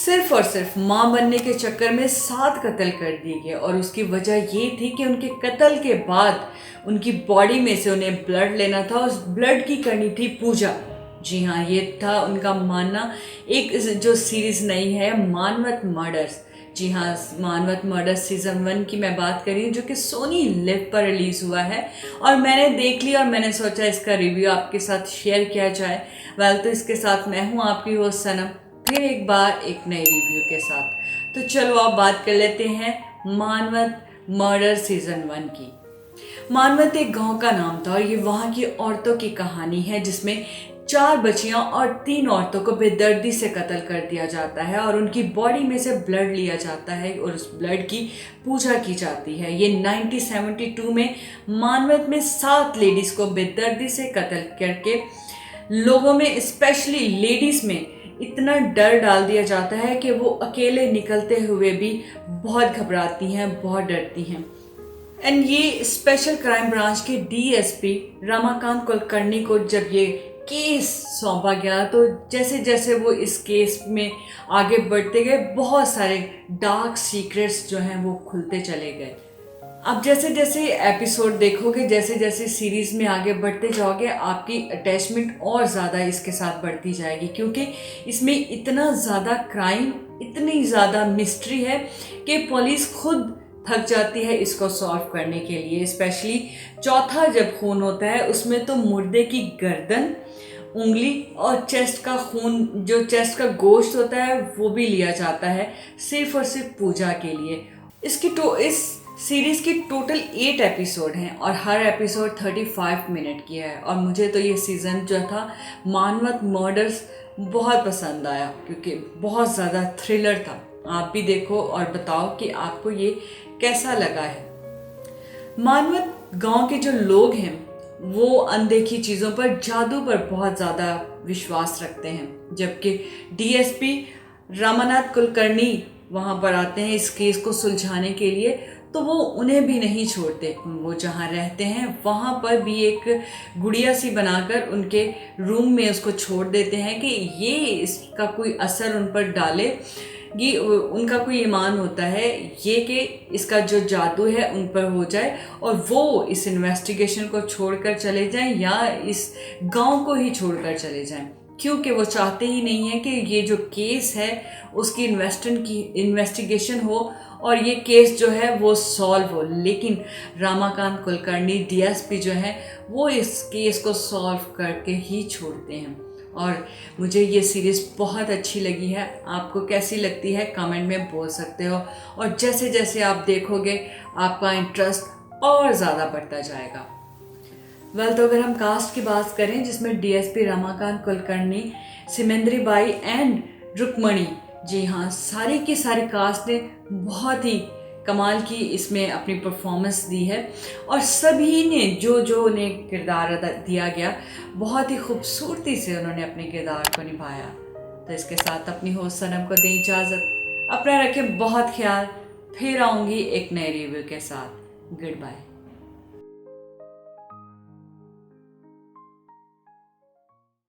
सिर्फ और सिर्फ मां बनने के चक्कर में 7 कत्ल कर दिए गए और उसकी वजह ये थी कि उनके कत्ल के बाद उनकी बॉडी में से उन्हें ब्लड लेना था, उस ब्लड की करनी थी पूजा। जी हाँ, ये था उनका मानना। एक जो सीरीज़ नई है मानवत मर्डर्स, जी हाँ, मानवत मर्डर्स सीज़न 1 की मैं बात कर रही हूँ, जो कि सोनी लिव पर रिलीज़ हुआ है और मैंने देख लिया और मैंने सोचा इसका रिव्यू आपके साथ शेयर किया जाए। तो इसके साथ मैं हूँ आपकी होस्ट सनम, फिर एक बार एक नए रिव्यू के साथ। तो चलो आप बात कर लेते हैं मानवत मर्डर सीज़न 1 की। मानवत एक गांव का नाम था और ये वहाँ की औरतों की कहानी है, जिसमें 4 बच्चियां और 3 औरतों को बेदर्दी से कत्ल कर दिया जाता है और उनकी बॉडी में से ब्लड लिया जाता है और उस ब्लड की पूजा की जाती है। ये 1972 में मानवत में 7 लेडीज़ को बेदर्दी से कत्ल करके लोगों में, स्पेशली लेडीज़ में, इतना डर डाल दिया जाता है कि वो अकेले निकलते हुए भी बहुत घबराती हैं, बहुत डरती हैं। एंड ये स्पेशल क्राइम ब्रांच के डीएसपी रमाकांत कुलकर्णी को जब ये केस सौंपा गया, तो जैसे जैसे वो इस केस में आगे बढ़ते गए, बहुत सारे डार्क सीक्रेट्स जो हैं वो खुलते चले गए। अब जैसे जैसे एपिसोड देखोगे, जैसे जैसे सीरीज़ में आगे बढ़ते जाओगे, आपकी अटैचमेंट और ज़्यादा इसके साथ बढ़ती जाएगी, क्योंकि इसमें इतना ज़्यादा क्राइम, इतनी ज़्यादा मिस्ट्री है कि पुलिस खुद थक जाती है इसको सॉल्व करने के लिए। स्पेशली चौथा जब खून होता है, उसमें तो मुर्दे की गर्दन, उंगली और चेस्ट का खून, जो चेस्ट का गोश्त होता है, वो भी लिया जाता है सिर्फ और सिर्फ पूजा के लिए। इस सीरीज़ की टोटल 8 एपिसोड हैं और हर एपिसोड 35 मिनट की है। और मुझे तो ये सीज़न जो था मानवत मर्डर्स बहुत पसंद आया, क्योंकि बहुत ज़्यादा थ्रिलर था। आप भी देखो और बताओ कि आपको ये कैसा लगा है। मानवत गांव के जो लोग हैं वो अनदेखी चीज़ों पर, जादू पर बहुत ज़्यादा विश्वास रखते हैं, जबकि डीएसपी रामानाथ कुलकर्णी वहाँ पर आते हैं इस केस को सुलझाने के लिए, तो वो उन्हें भी नहीं छोड़ते। वो जहाँ रहते हैं वहाँ पर भी एक गुड़िया सी बनाकर उनके रूम में उसको छोड़ देते हैं कि ये इसका कोई असर उन पर डाले। ये उनका कोई ईमान होता है ये कि इसका जो जादू है उन पर हो जाए और वो इस इन्वेस्टिगेशन को छोड़कर चले जाएं या इस गांव को ही छोड़कर चले जाएं, क्योंकि वो चाहते ही नहीं है कि ये जो केस है उसकी इन्वेस्टिगेशन हो और ये केस जो है वो सॉल्व हो। लेकिन रमाकांत कुलकर्णी डीएसपी जो है वो इस केस को सॉल्व करके ही छोड़ते हैं। और मुझे ये सीरीज़ बहुत अच्छी लगी है। आपको कैसी लगती है कमेंट में बोल सकते हो, और जैसे जैसे आप देखोगे आपका इंटरेस्ट और ज़्यादा बढ़ता जाएगा। तो अगर हम कास्ट की बात करें, जिसमें डीएसपी रमाकांत कुलकर्णी, सिमेंद्री बाई एंड रुक्मणी, जी हाँ, सारी की सारी कास्ट ने बहुत ही कमाल की इसमें अपनी परफॉर्मेंस दी है और सभी ने जो जो उन्हें किरदार दिया गया, बहुत ही खूबसूरती से उन्होंने अपने किरदार को निभाया। तो इसके साथ अपनी होस्ट सनम को दें इजाज़त। अपना रखें बहुत ख्याल। फिर आऊँगी एक नए रिव्यू के साथ। Good bye.